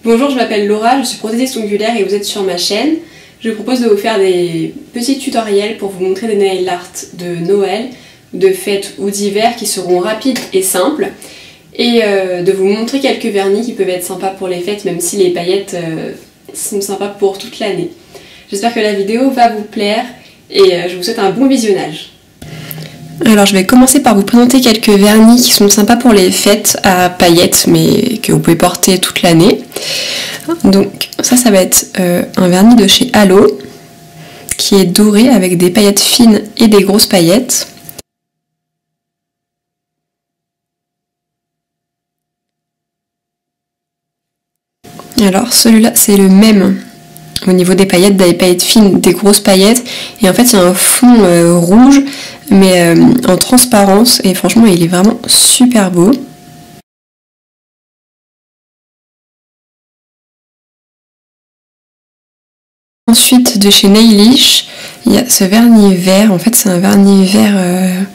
Bonjour, je m'appelle Laura, je suis prothésiste ongulaire et vous êtes sur ma chaîne. Je vous propose de vous faire des petits tutoriels pour vous montrer des nail art de Noël, de fêtes ou d'hiver qui seront rapides et simples. Et de vous montrer quelques vernis qui peuvent être sympas pour les fêtes, même si les paillettes sont sympas pour toute l'année. J'espère que la vidéo va vous plaire et je vous souhaite un bon visionnage. Alors je vais commencer par vous présenter quelques vernis qui sont sympas pour les fêtes à paillettes mais que vous pouvez porter toute l'année. Donc ça va être un vernis de chez Halo qui est doré avec des paillettes fines et des grosses paillettes. Alors celui-là c'est le même au niveau des paillettes fines, des grosses paillettes, et en fait il y a un fond rouge mais en transparence et franchement il est vraiment super beau. Ensuite de chez Nailish, il y a ce vernis vert, en fait c'est un vernis vert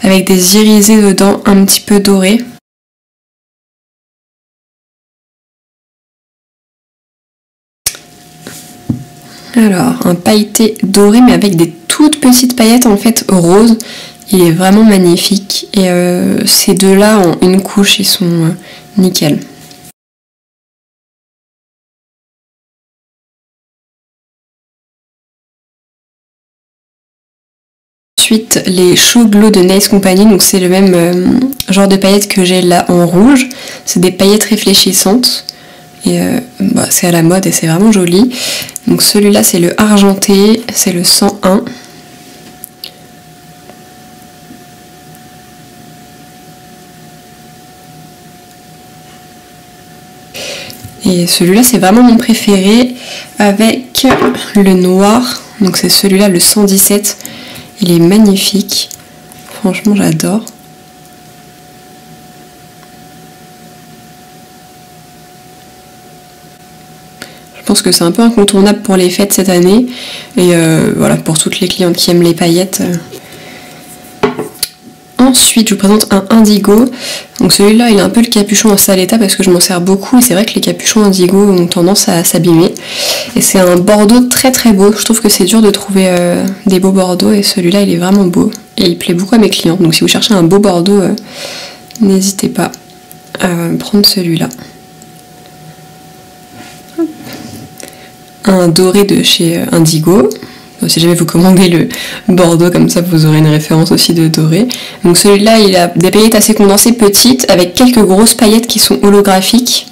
avec des irisés dedans un petit peu dorés. Alors, un pailleté doré mais avec des toutes petites paillettes en fait roses. Il est vraiment magnifique et ces deux-là en une couche, ils sont nickel. Ensuite, les Show Glow de Nails Company, donc c'est le même genre de paillettes que j'ai là en rouge. C'est des paillettes réfléchissantes. Et c'est à la mode et c'est vraiment joli. Donc celui-là c'est le argenté, c'est le 101. Et celui-là c'est vraiment mon préféré avec le noir. Donc c'est celui-là le 117. Il est magnifique. Franchement j'adore. Je pense que c'est un peu incontournable pour les fêtes cette année et voilà, pour toutes les clientes qui aiment les paillettes. Ensuite je vous présente un indigo. Donc celui-là il a un peu le capuchon en sale état parce que je m'en sers beaucoup et c'est vrai que les capuchons indigo ont tendance à s'abîmer. Et c'est un bordeaux très très beau. Je trouve que c'est dur de trouver des beaux bordeaux et celui-là il est vraiment beau et il plaît beaucoup à mes clientes. Donc si vous cherchez un beau bordeaux, n'hésitez pas à prendre celui-là. Un doré de chez Indigo. Si jamais vous commandez le bordeaux, comme ça vous aurez une référence aussi de doré. Donc celui-là il a des paillettes assez condensées petites avec quelques grosses paillettes qui sont holographiques.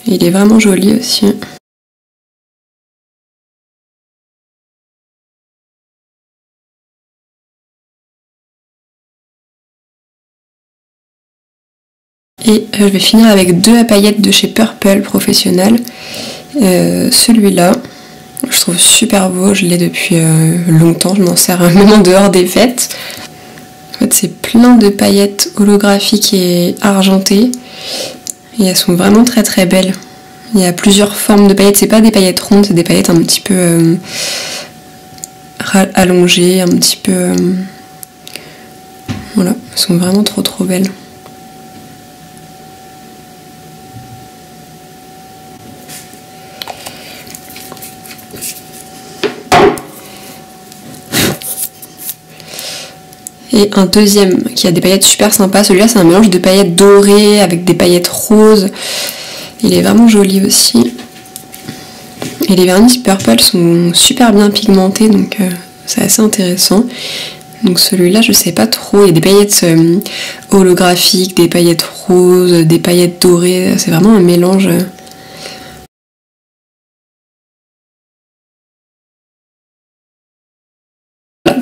Et il est vraiment joli aussi. Et je vais finir avec deux à paillettes de chez Purple Professionnel. Celui-là, je trouve super beau, je l'ai depuis longtemps, je m'en sers même en dehors des fêtes. En fait c'est plein de paillettes holographiques et argentées et elles sont vraiment très très belles. Il y a plusieurs formes de paillettes, c'est pas des paillettes rondes, c'est des paillettes un petit peu allongées, un petit peu... voilà, elles sont vraiment trop trop belles. Et un deuxième qui a des paillettes super sympas, celui-là c'est un mélange de paillettes dorées avec des paillettes roses. Il est vraiment joli aussi. Et les vernis Purple sont super bien pigmentés donc c'est assez intéressant. Donc celui-là je sais pas trop, il y a des paillettes holographiques, des paillettes roses, des paillettes dorées, c'est vraiment un mélange.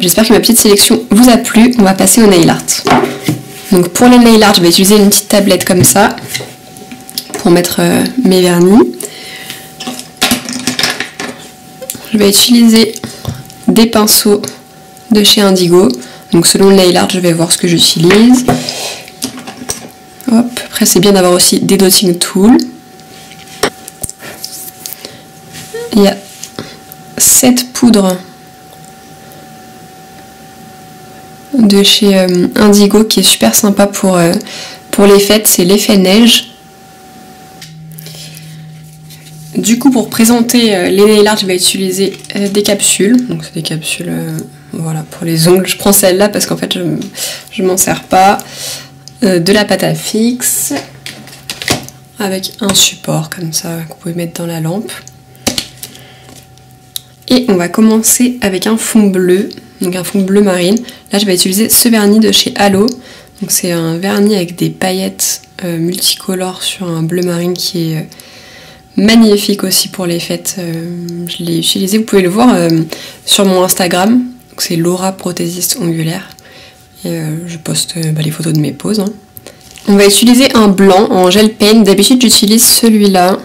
J'espère que ma petite sélection vous a plu. On va passer au nail art. Donc pour les nail art, je vais utiliser une petite tablette comme ça pour mettre mes vernis. Je vais utiliser des pinceaux de chez Indigo. Donc selon le nail art, je vais voir ce que j'utilise. Hop. Après c'est bien d'avoir aussi des dotting tools. Il y a cette poudre de chez Indigo qui est super sympa pour les fêtes, c'est l'effet neige. Du coup, pour présenter les nail art, je vais utiliser des capsules. Donc c'est des capsules voilà, pour les ongles. Je prends celle-là parce qu'en fait je m'en sers pas. De la pâte à fixe avec un support comme ça que vous pouvez mettre dans la lampe. Et on va commencer avec un fond bleu, donc un fond bleu marine. Là je vais utiliser ce vernis de chez Halo. Donc c'est un vernis avec des paillettes multicolores sur un bleu marine qui est magnifique aussi pour les fêtes. Je l'ai utilisé, vous pouvez le voir sur mon Instagram. C'est Laura prothésiste ongulaire. Et je poste les photos de mes poses. Hein. On va utiliser un blanc en gel paint. D'habitude j'utilise celui-là.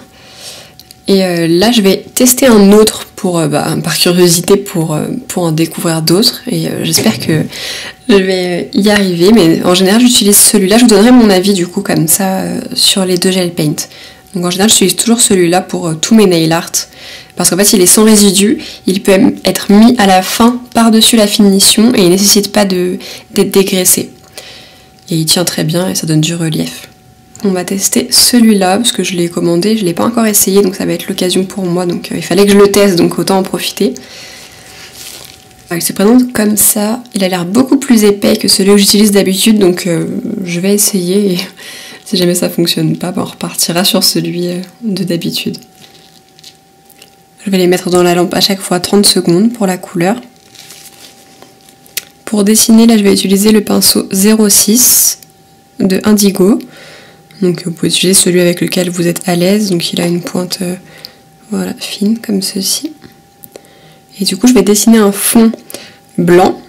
Et là je vais tester un autre pour, par curiosité pour en découvrir d'autres. Et j'espère que je vais y arriver. Mais en général j'utilise celui-là. Je vous donnerai mon avis du coup comme ça sur les deux gel paint. Donc en général j'utilise toujours celui-là pour tous mes nail art. Parce qu'en fait il est sans résidus. Il peut être mis à la fin par-dessus la finition. Et il ne nécessite pas d'être dégraissé. Et il tient très bien et ça donne du relief. On va tester celui-là parce que je l'ai commandé, je ne l'ai pas encore essayé donc ça va être l'occasion pour moi. Donc il fallait que je le teste donc autant en profiter. Il se présente comme ça, il a l'air beaucoup plus épais que celui que j'utilise d'habitude donc je vais essayer et si jamais ça fonctionne pas, on repartira sur celui de d'habitude. Je vais les mettre dans la lampe à chaque fois 30 secondes pour la couleur. Pour dessiner, là je vais utiliser le pinceau 06 de Indigo. Donc vous pouvez utiliser celui avec lequel vous êtes à l'aise. Donc il a une pointe voilà, fine comme ceci. Et du coup je vais dessiner un fond blanc.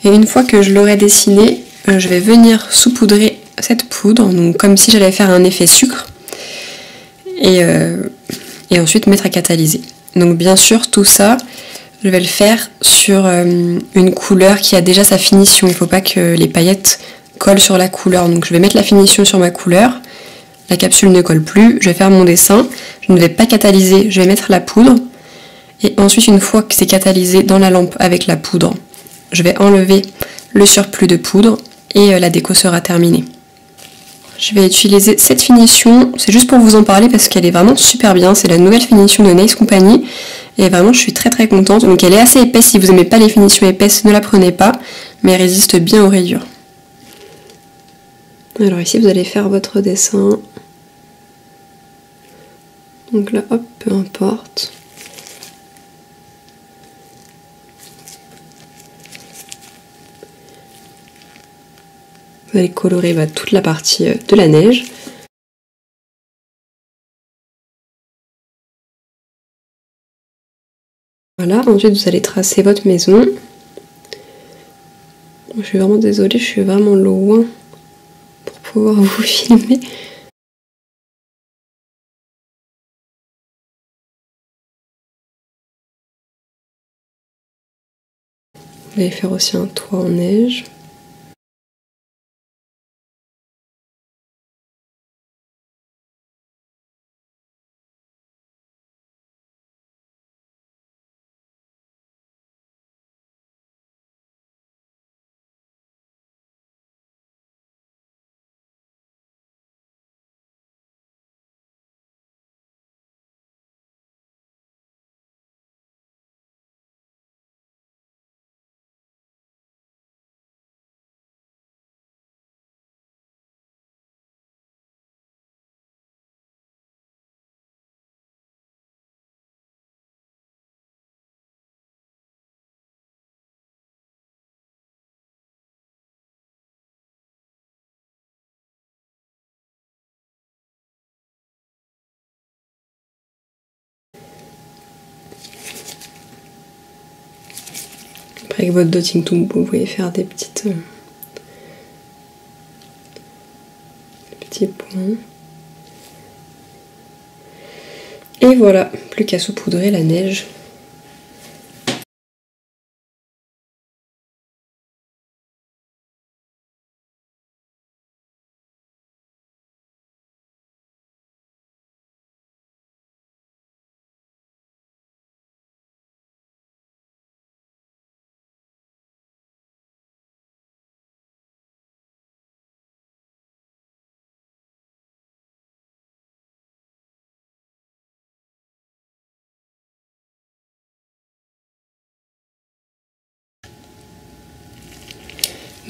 Et une fois que je l'aurai dessiné, je vais venir saupoudrer cette poudre. Donc comme si j'allais faire un effet sucre. Et ensuite mettre à catalyser. Donc bien sûr tout ça, je vais le faire sur une couleur qui a déjà sa finition. Il ne faut pas que les paillettes collent sur la couleur. Donc je vais mettre la finition sur ma couleur. La capsule ne colle plus. Je vais faire mon dessin. Je ne vais pas catalyser. Je vais mettre la poudre. Et ensuite, une fois que c'est catalysé dans la lampe avec la poudre, je vais enlever le surplus de poudre et la déco sera terminée. Je vais utiliser cette finition. C'est juste pour vous en parler parce qu'elle est vraiment super bien. C'est la nouvelle finition de Nails Company. Et vraiment, je suis très très contente. Donc elle est assez épaisse. Si vous n'aimez pas les finitions épaisses, ne la prenez pas. Mais elle résiste bien aux rayures. Alors ici, vous allez faire votre dessin. Donc là, hop, peu importe. Vous allez colorer toute la partie de la neige. Voilà, ensuite vous allez tracer votre maison. Je suis vraiment désolée, je suis vraiment loin pour pouvoir vous filmer. Vous allez faire aussi un toit en neige. Après avec votre dotting tool, vous pouvez faire des petits points. Et voilà, plus qu'à saupoudrer la neige.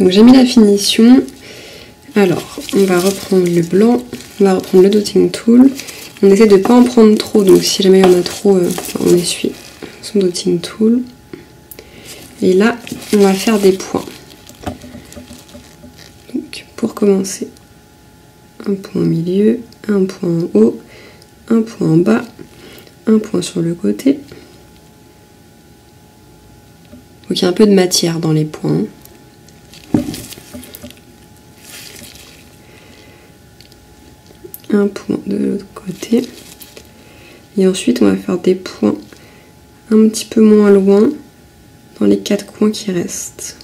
Donc j'ai mis la finition. Alors, on va reprendre le blanc, on va reprendre le dotting tool. On essaie de ne pas en prendre trop, donc si jamais il y en a trop, on essuie son dotting tool. Et là, on va faire des points. Donc, pour commencer, un point au milieu, un point en haut, un point en bas, un point sur le côté. Donc il y a un peu de matière dans les points. Un point de l'autre côté. Et ensuite, on va faire des points un petit peu moins loin dans les 4 coins qui restent.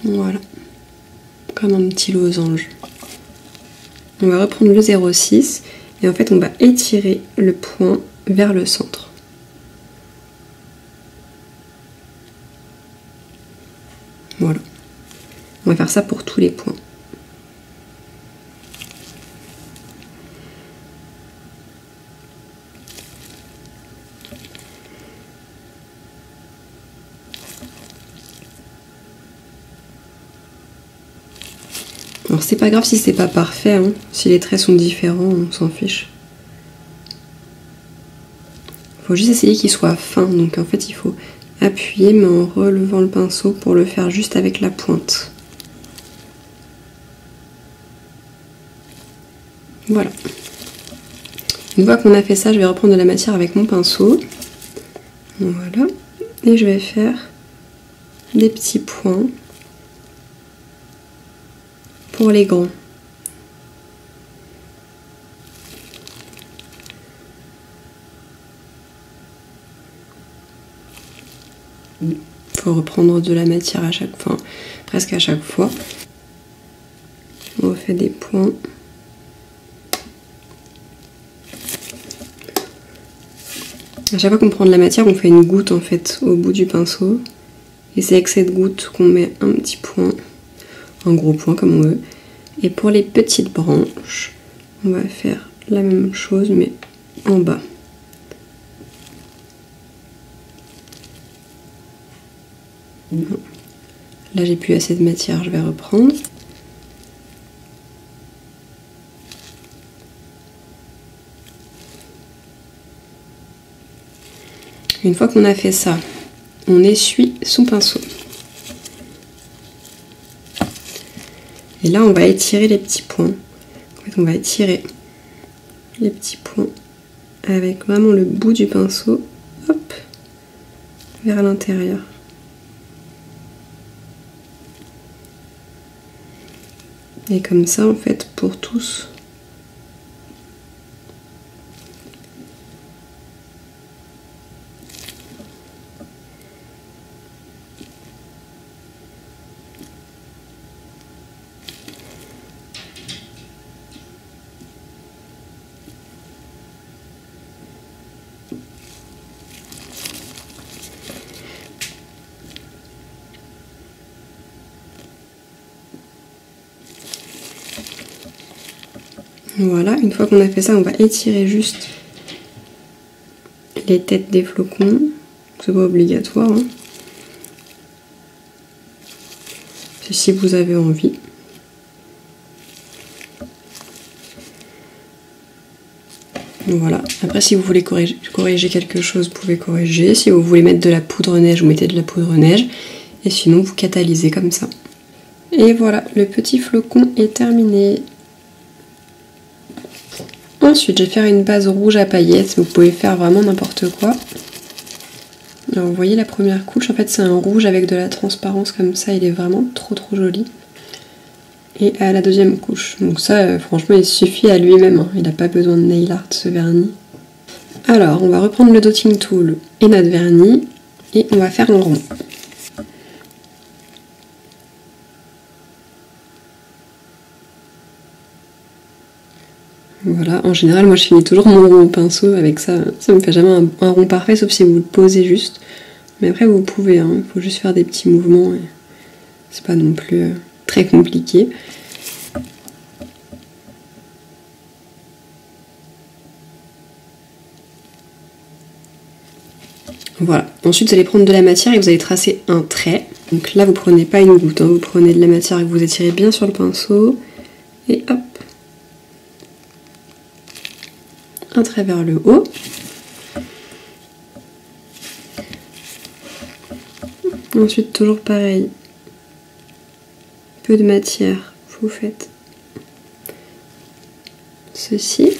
Voilà. Comme un petit losange. On va reprendre le 0,6 et en fait, on va étirer le point vers le centre. Voilà. On va faire ça pour tous les points. Alors c'est pas grave si c'est pas parfait, hein. Si les traits sont différents, on s'en fiche. Faut juste essayer qu'il soit fin, donc en fait il faut appuyer mais en relevant le pinceau pour le faire juste avec la pointe. Voilà. Une fois qu'on a fait ça, je vais reprendre de la matière avec mon pinceau. Voilà. Et je vais faire des petits points pour les grands. Il faut reprendre de la matière à chaque fois, presque à chaque fois. On refait des points. À chaque fois qu'on prend de la matière, on fait une goutte en fait au bout du pinceau. Et c'est avec cette goutte qu'on met un petit point, un gros point comme on veut. Et pour les petites branches, on va faire la même chose mais en bas. Là j'ai plus assez de matière, je vais reprendre. Une fois qu'on a fait ça, on essuie son pinceau. Et là on va étirer les petits points. En fait, on va étirer les petits points avec vraiment le bout du pinceau, hop, vers l'intérieur. Et comme ça, en fait, pour tous. Voilà, une fois qu'on a fait ça, on va étirer juste les têtes des flocons. C'est pas obligatoire, hein. C'est si vous avez envie. Voilà, après si vous voulez corriger quelque chose, vous pouvez corriger. Si vous voulez mettre de la poudre neige, vous mettez de la poudre neige. Et sinon, vous catalysez comme ça. Et voilà, le petit flocon est terminé. Ensuite, je vais faire une base rouge à paillettes. Vous pouvez faire vraiment n'importe quoi. Alors, vous voyez la première couche, en fait, c'est un rouge avec de la transparence comme ça. Il est vraiment trop joli. Et à la deuxième couche. Donc ça, franchement, il suffit à lui-même. Hein. Il n'a pas besoin de nail art, ce vernis. Alors, on va reprendre le dotting tool et notre vernis. Et on va faire un rond. Voilà, en général, moi je finis toujours mon rond au pinceau avec ça. Ça me fait jamais un rond parfait, sauf si vous le posez juste. Mais après, vous pouvez, hein, il faut juste faire des petits mouvements. Et c'est pas non plus très compliqué. Voilà. Ensuite, vous allez prendre de la matière et vous allez tracer un trait. Donc là vous prenez pas une goutte, hein, vous prenez de la matière que vous étirez bien sur le pinceau et hop, un trait vers le haut. Ensuite toujours pareil, peu de matière, vous faites ceci.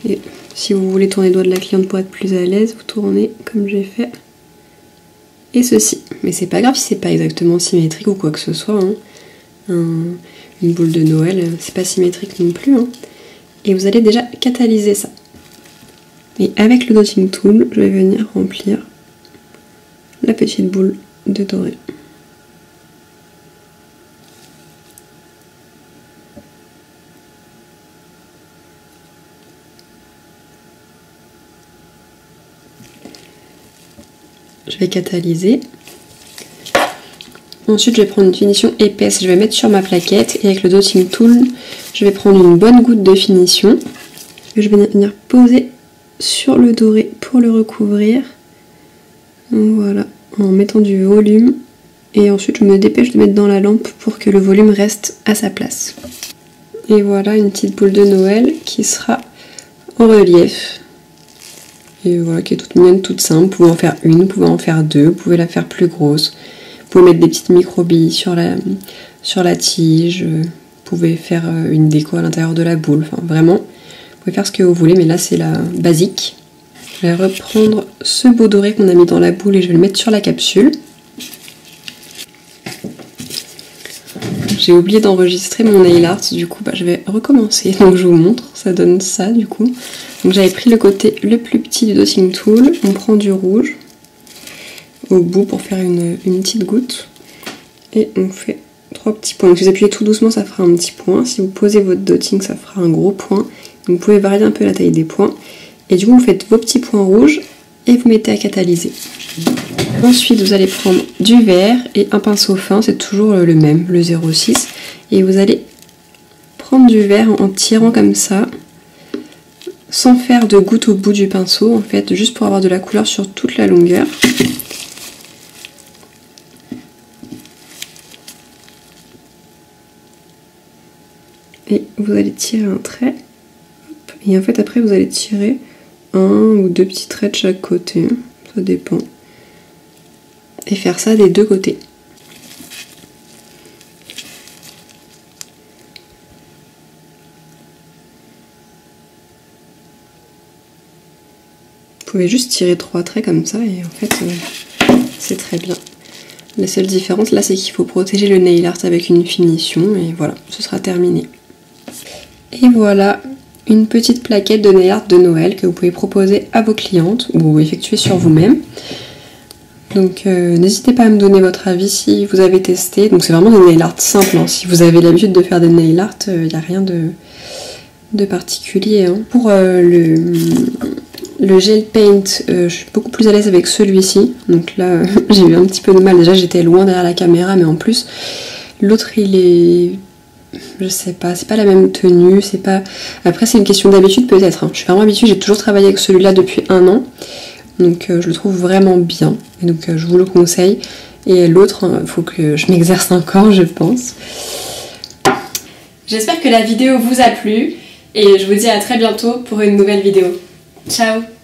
Et si vous voulez tourner le doigt de la cliente pour être plus à l'aise, vous tournez comme j'ai fait. Et ceci. Mais c'est pas grave si c'est pas exactement symétrique ou quoi que ce soit. Hein. Une boule de Noël, c'est pas symétrique non plus. Hein. Et vous allez déjà catalyser ça. Et avec le dotting tool, je vais venir remplir la petite boule de doré. Je vais catalyser. Ensuite, je vais prendre une finition épaisse, je vais mettre sur ma plaquette et avec le dotting tool, je vais prendre une bonne goutte de finition que je vais venir poser sur le doré pour le recouvrir. Voilà, en mettant du volume et ensuite je me dépêche de mettre dans la lampe pour que le volume reste à sa place. Et voilà une petite boule de Noël qui sera en relief. Et voilà, qui est toute mignonne, toute simple. Vous pouvez en faire une, vous pouvez en faire deux, vous pouvez la faire plus grosse. Vous pouvez mettre des petites micro-billes sur la tige. Vous pouvez faire une déco à l'intérieur de la boule. Enfin, vraiment, vous pouvez faire ce que vous voulez, mais là, c'est la basique. Je vais reprendre ce beau doré qu'on a mis dans la boule et je vais le mettre sur la capsule. J'ai oublié d'enregistrer mon nail art, du coup je vais recommencer. Donc je vous montre, ça donne ça du coup. Donc j'avais pris le côté le plus petit du dotting tool, on prend du rouge au bout pour faire une petite goutte. Et on fait 3 petits points. Donc si vous appuyez tout doucement, ça fera un petit point. Si vous posez votre dotting, ça fera un gros point. Donc vous pouvez varier un peu la taille des points. Et du coup vous faites vos petits points rouges et vous mettez à catalyser. Ensuite vous allez prendre du vert et un pinceau fin, c'est toujours le même, le 06. Et vous allez prendre du vert en tirant comme ça, sans faire de goutte au bout du pinceau, en fait, juste pour avoir de la couleur sur toute la longueur. Et vous allez tirer un trait. Et en fait après vous allez tirer 1 ou 2 petits traits de chaque côté, ça dépend. Et faire ça des deux côtés. Vous pouvez juste tirer 3 traits comme ça et en fait c'est très bien. La seule différence là c'est qu'il faut protéger le nail art avec une finition et voilà, ce sera terminé. Et voilà une petite plaquette de nail art de Noël que vous pouvez proposer à vos clientes ou effectuer sur vous-même. Donc n'hésitez pas à me donner votre avis si vous avez testé. Donc c'est vraiment des nail art simples. Hein. Si vous avez l'habitude de faire des nail art, il n'y a rien de particulier. Hein. Pour le gel paint, je suis beaucoup plus à l'aise avec celui-ci. Donc là, j'ai eu un petit peu de mal. Déjà, j'étais loin derrière la caméra, mais en plus, l'autre, il est... Je sais pas, c'est pas la même tenue. C'est pas... Après, c'est une question d'habitude peut-être. Hein. Je suis vraiment habituée, j'ai toujours travaillé avec celui-là depuis 1 an. Donc je le trouve vraiment bien. Et donc je vous le conseille. Et l'autre, il faut que je m'exerce encore, je pense. J'espère que la vidéo vous a plu. Et je vous dis à très bientôt pour une nouvelle vidéo. Ciao!